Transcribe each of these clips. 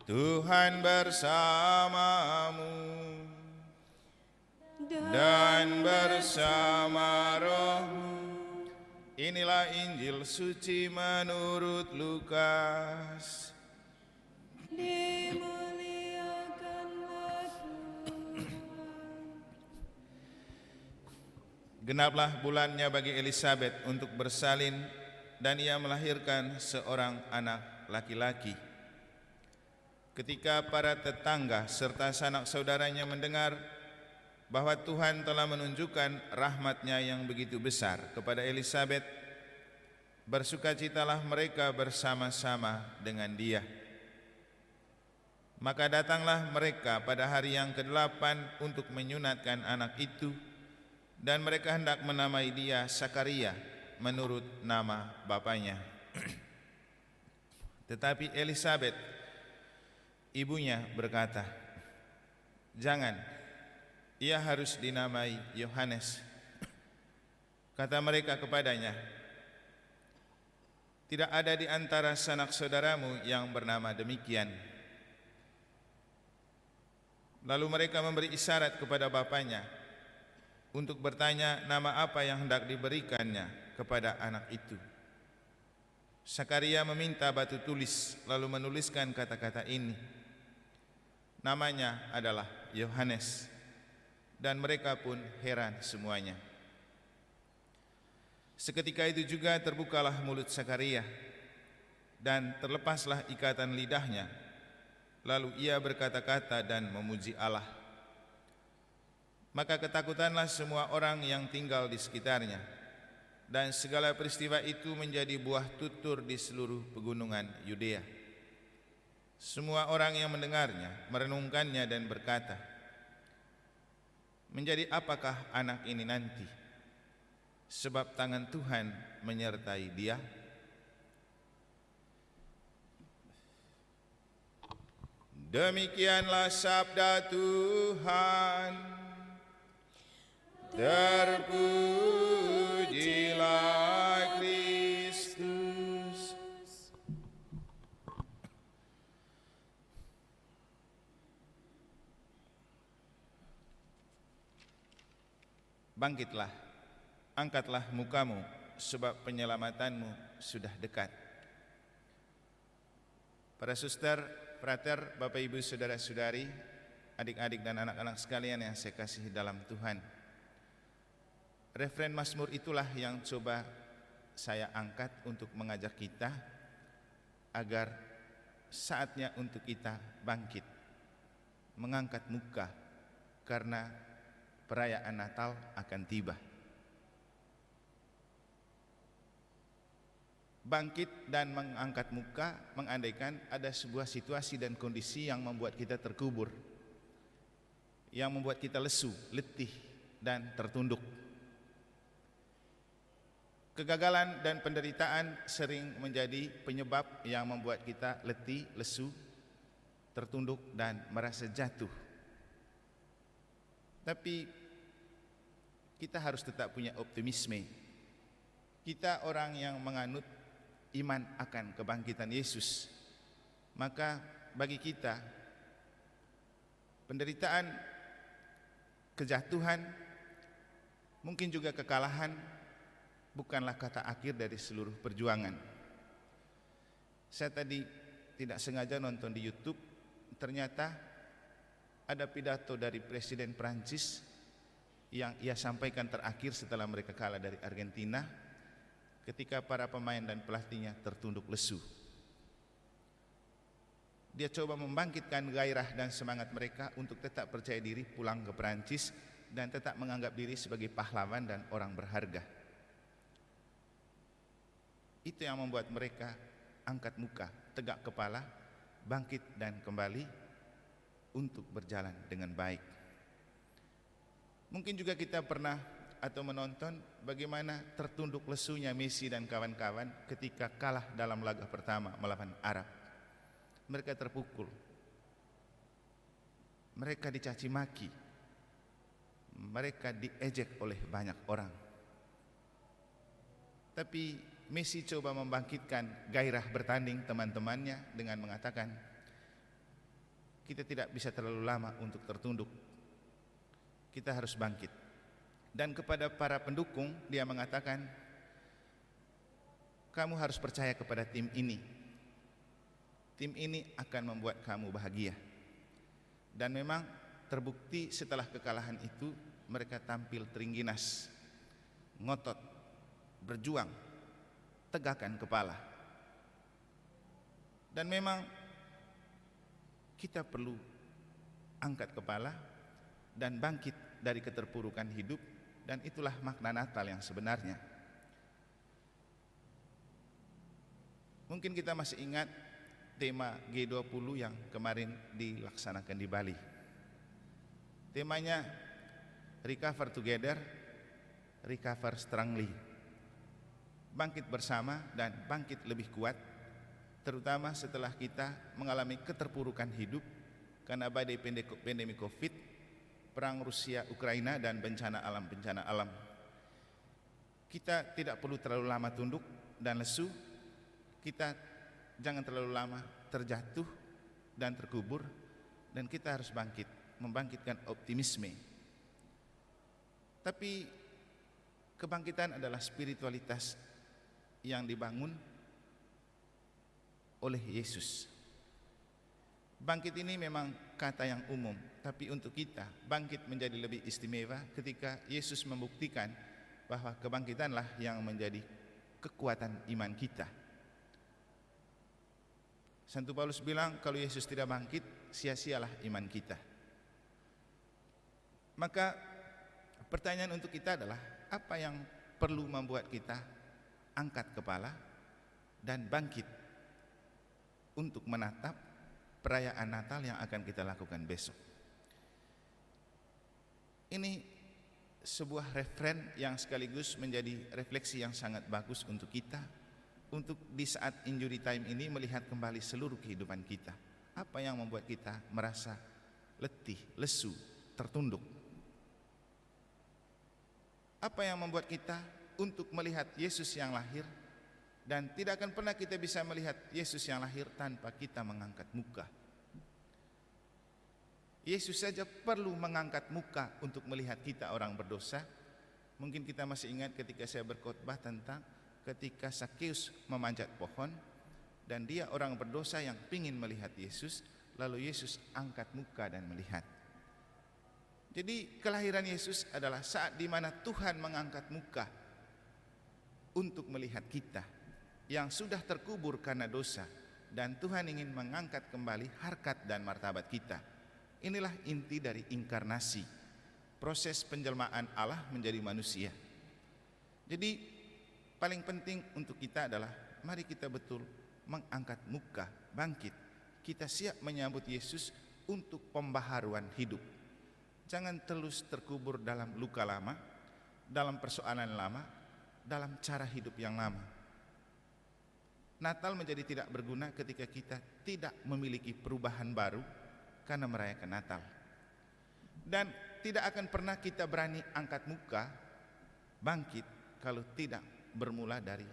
Tuhan bersamamu dan bersama rohmu. Inilah Injil suci menurut Lukas. Dimuliakanlah Tuhan. Genaplah bulannya bagi Elisabet untuk bersalin, dan ia melahirkan seorang anak laki-laki. Ketika para tetangga serta sanak saudaranya mendengar bahwa Tuhan telah menunjukkan rahmat-Nya yang begitu besar kepada Elisabet, bersukacitalah mereka bersama-sama dengan dia. Maka datanglah mereka pada hari yang ke-8 untuk menyunatkan anak itu, dan mereka hendak menamai dia Sakaria menurut nama bapaknya. Tetapi Elisabet, ibunya, berkata, "Jangan, ia harus dinamai Yohanes." Kata mereka kepadanya, "Tidak ada di antara sanak saudaramu yang bernama demikian." Lalu mereka memberi isyarat kepada bapaknya untuk bertanya nama apa yang hendak diberikannya kepada anak itu. Sakaria meminta batu tulis, lalu menuliskan kata-kata ini, "Namanya adalah Yohanes." Dan mereka pun heran semuanya. Seketika itu juga terbukalah mulut Sakaria, dan terlepaslah ikatan lidahnya. Lalu ia berkata-kata dan memuji Allah. Maka ketakutanlah semua orang yang tinggal di sekitarnya, dan segala peristiwa itu menjadi buah tutur di seluruh pegunungan Yudea. Semua orang yang mendengarnya merenungkannya dan berkata, "Menjadi apakah anak ini nanti? Sebab tangan Tuhan menyertai dia." Demikianlah sabda Tuhan. Terpujilah Kristus. Bangkitlah, angkatlah mukamu, sebab penyelamatanmu sudah dekat. Para suster, frater, Bapak Ibu, saudara-saudari, adik-adik dan anak-anak sekalian yang saya kasihi dalam Tuhan, referen Mazmur itulah yang coba saya angkat untuk mengajak kita agar saatnya untuk kita bangkit, mengangkat muka, karena perayaan Natal akan tiba. Bangkit dan mengangkat muka mengandaikan ada sebuah situasi dan kondisi yang membuat kita terkubur, yang membuat kita lesu, letih, dan tertunduk. Kegagalan dan penderitaan sering menjadi penyebab yang membuat kita letih, lesu, tertunduk, dan merasa jatuh. Tapi kita harus tetap punya optimisme. Kita orang yang menganut iman akan kebangkitan Yesus. Maka bagi kita, penderitaan, kejatuhan, mungkin juga kekalahan bukanlah kata akhir dari seluruh perjuangan. Saya tadi tidak sengaja nonton di YouTube, ternyata ada pidato dari Presiden Prancis yang ia sampaikan terakhir setelah mereka kalah dari Argentina, ketika para pemain dan pelatihnya tertunduk lesu. Dia coba membangkitkan gairah dan semangat mereka untuk tetap percaya diri pulang ke Prancis dan tetap menganggap diri sebagai pahlawan dan orang berharga. Itu yang membuat mereka angkat muka, tegak kepala, bangkit dan kembali untuk berjalan dengan baik. Mungkin juga kita pernah atau menonton bagaimana tertunduk lesunya Messi dan kawan-kawan ketika kalah dalam laga pertama melawan Arab. Mereka terpukul, mereka dicaci maki, mereka diejek oleh banyak orang. Tapi Messi coba membangkitkan gairah bertanding teman-temannya dengan mengatakan, kita tidak bisa terlalu lama untuk tertunduk. Kita harus bangkit. Dan kepada para pendukung dia mengatakan, kamu harus percaya kepada tim ini. Tim ini akan membuat kamu bahagia. Dan memang terbukti setelah kekalahan itu mereka tampil teringginas, ngotot, berjuang, tegakkan kepala. Dan memang kita perlu angkat kepala dan bangkit dari keterpurukan hidup, dan itulah makna Natal yang sebenarnya. Mungkin kita masih ingat tema G20 yang kemarin dilaksanakan di Bali. Temanya Recover Together, Recover Strongly. Bangkit bersama dan bangkit lebih kuat, terutama setelah kita mengalami keterpurukan hidup karena badai pandemi Covid, perang Rusia Ukraina, dan bencana alam. Kita tidak perlu terlalu lama tunduk dan lesu. Kita jangan terlalu lama terjatuh dan terkubur, dan kita harus bangkit, membangkitkan optimisme. Tapi kebangkitan adalah spiritualitas yang dibangun oleh Yesus. Bangkit ini memang kata yang umum, tapi untuk kita bangkit menjadi lebih istimewa ketika Yesus membuktikan bahwa kebangkitanlah yang menjadi kekuatan iman kita. Santo Paulus bilang, kalau Yesus tidak bangkit, sia-sialah iman kita. Maka pertanyaan untuk kita adalah, apa yang perlu membuat kita angkat kepala dan bangkit untuk menatap perayaan Natal yang akan kita lakukan besok? Ini sebuah referen yang sekaligus menjadi refleksi yang sangat bagus untuk kita, untuk di saat injury time ini melihat kembali seluruh kehidupan kita. Apa yang membuat kita merasa letih, lesu, tertunduk? Apa yang membuat kita untuk melihat Yesus yang lahir? Dan tidak akan pernah kita bisa melihat Yesus yang lahir tanpa kita mengangkat muka. Yesus saja perlu mengangkat muka untuk melihat kita orang berdosa. Mungkin kita masih ingat ketika saya berkhotbah tentang ketika Sakeus memanjat pohon, dan dia orang berdosa yang ingin melihat Yesus, lalu Yesus angkat muka dan melihat. Jadi kelahiran Yesus adalah saat di mana Tuhan mengangkat muka untuk melihat kita yang sudah terkubur karena dosa, dan Tuhan ingin mengangkat kembali harkat dan martabat kita. Inilah inti dari inkarnasi, proses penjelmaan Allah menjadi manusia. Jadi paling penting untuk kita adalah mari kita betul mengangkat muka, bangkit. Kita siap menyambut Yesus untuk pembaharuan hidup. Jangan terus terkubur dalam luka lama, dalam persoalan lama, dalam cara hidup yang lama. Natal menjadi tidak berguna ketika kita tidak memiliki perubahan baru karena merayakan Natal. Dan tidak akan pernah kita berani angkat muka, bangkit, kalau tidak bermula dari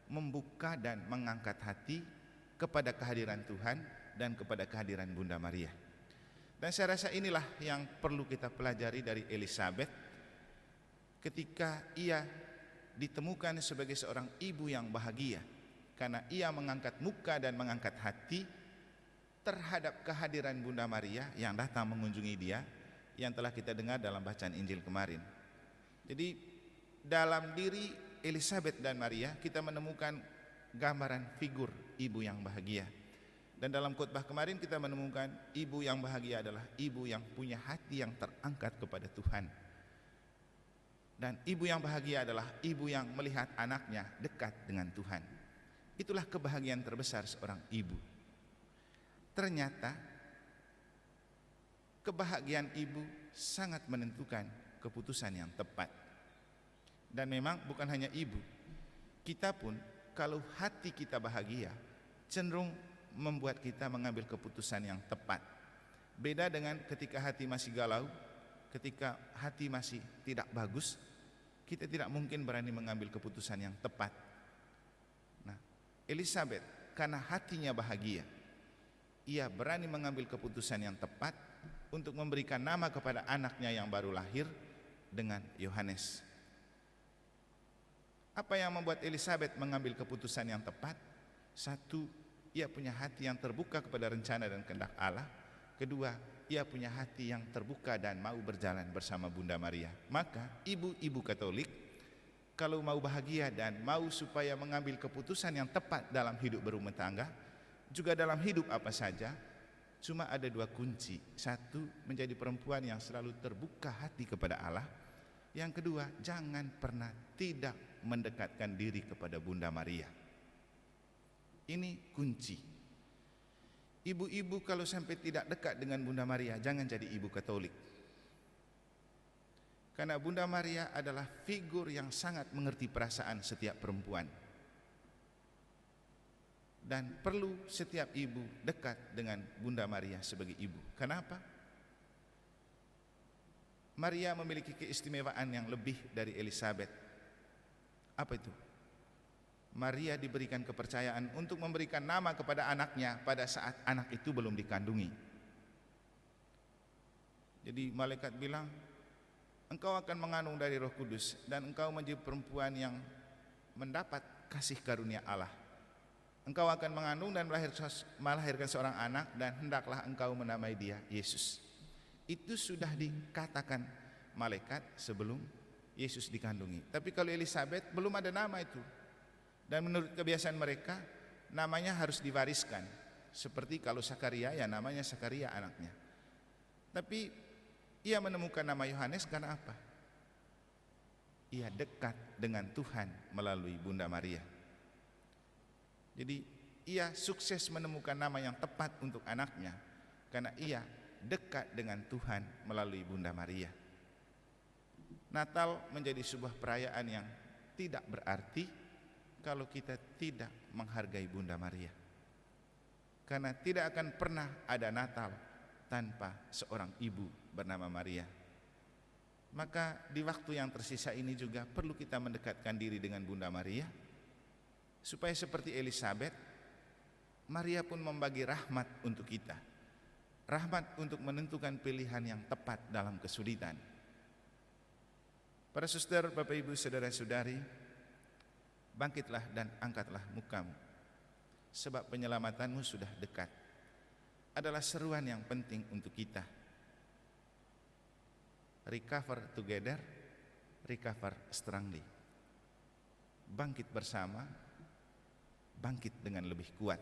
membuka dan mengangkat hati kepada kehadiran Tuhan dan kepada kehadiran Bunda Maria. Dan saya rasa inilah yang perlu kita pelajari dari Elizabeth ketika ia ditemukan sebagai seorang ibu yang bahagia karena ia mengangkat muka dan mengangkat hati terhadap kehadiran Bunda Maria yang datang mengunjungi dia, yang telah kita dengar dalam bacaan Injil kemarin. Jadi dalam diri Elizabeth dan Maria kita menemukan gambaran figur ibu yang bahagia. Dan dalam khotbah kemarin kita menemukan ibu yang bahagia adalah ibu yang punya hati yang terangkat kepada Tuhan. Dan ibu yang bahagia adalah ibu yang melihat anaknya dekat dengan Tuhan. Itulah kebahagiaan terbesar seorang ibu. Ternyata kebahagiaan ibu sangat menentukan keputusan yang tepat. Dan memang bukan hanya ibu, kita pun kalau hati kita bahagia cenderung membuat kita mengambil keputusan yang tepat. Beda dengan ketika hati masih galau, ketika hati masih tidak bagus, kita tidak mungkin berani mengambil keputusan yang tepat. Nah, Elizabeth karena hatinya bahagia, ia berani mengambil keputusan yang tepat untuk memberikan nama kepada anaknya yang baru lahir dengan Yohanes. Apa yang membuat Elizabeth mengambil keputusan yang tepat? Satu, ia punya hati yang terbuka kepada rencana dan kehendak Allah. Kedua, ia punya hati yang terbuka dan mau berjalan bersama Bunda Maria. Maka ibu-ibu Katolik, kalau mau bahagia dan mau supaya mengambil keputusan yang tepat dalam hidup berumah tangga, juga dalam hidup apa saja, cuma ada dua kunci. Satu, menjadi perempuan yang selalu terbuka hati kepada Allah. Yang kedua, jangan pernah tidak mendekatkan diri kepada Bunda Maria. Ini kunci. Ibu-ibu kalau sampai tidak dekat dengan Bunda Maria, jangan jadi ibu Katolik. Karena Bunda Maria adalah figur yang sangat mengerti perasaan setiap perempuan. Dan perlu setiap ibu dekat dengan Bunda Maria sebagai ibu. Kenapa? Maria memiliki keistimewaan yang lebih dari Elizabeth. Apa itu? Maria diberikan kepercayaan untuk memberikan nama kepada anaknya pada saat anak itu belum dikandungi. Jadi malaikat bilang, engkau akan mengandung dari Roh Kudus dan engkau menjadi perempuan yang mendapat kasih karunia Allah. Engkau akan mengandung dan melahirkan seorang anak dan hendaklah engkau menamai dia Yesus. Itu sudah dikatakan malaikat sebelum Yesus dikandungi. Tapi kalau Elizabeth belum ada nama itu. Dan menurut kebiasaan mereka, namanya harus diwariskan. Seperti kalau Sakaria, ya namanya Sakaria anaknya. Tapi ia menemukan nama Yohanes karena apa? Ia dekat dengan Tuhan melalui Bunda Maria. Jadi ia sukses menemukan nama yang tepat untuk anaknya karena ia dekat dengan Tuhan melalui Bunda Maria. Natal menjadi sebuah perayaan yang tidak berarti kalau kita tidak menghargai Bunda Maria. Karena tidak akan pernah ada Natal tanpa seorang ibu bernama Maria. Maka di waktu yang tersisa ini juga perlu kita mendekatkan diri dengan Bunda Maria, supaya seperti Elizabeth, Maria pun membagi rahmat untuk kita. Rahmat untuk menentukan pilihan yang tepat dalam kesulitan. Para suster, Bapak Ibu, saudara-saudari, bangkitlah dan angkatlah mukamu, sebab penyelamatanmu sudah dekat. Adalah seruan yang penting untuk kita. Recover together, recover strongly. Bangkit bersama, bangkit dengan lebih kuat.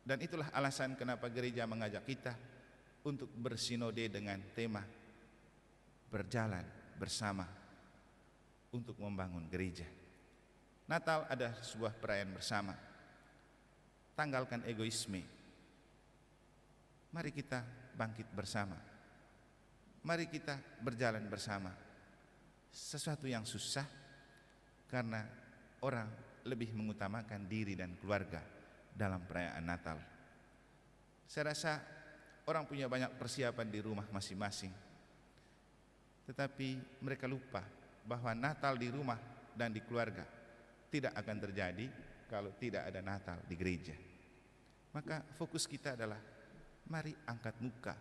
Dan itulah alasan kenapa gereja mengajak kita untuk bersinode dengan tema berjalan bersama untuk membangun gereja. Natal adalah sebuah perayaan bersama. Tanggalkan egoisme. Mari kita bangkit bersama. Mari kita berjalan bersama. Sesuatu yang susah karena orang lebih mengutamakan diri dan keluarga dalam perayaan Natal. Saya rasa orang punya banyak persiapan di rumah masing-masing, tetapi mereka lupa bahwa Natal di rumah dan di keluarga tidak akan terjadi kalau tidak ada Natal di gereja. Maka fokus kita adalah mari angkat muka,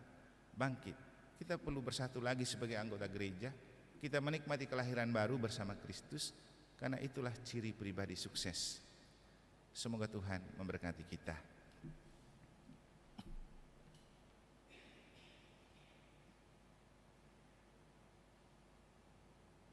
bangkit. Kita perlu bersatu lagi sebagai anggota gereja. Kita menikmati kelahiran baru bersama Kristus, karena itulah ciri pribadi sukses. Semoga Tuhan memberkati kita.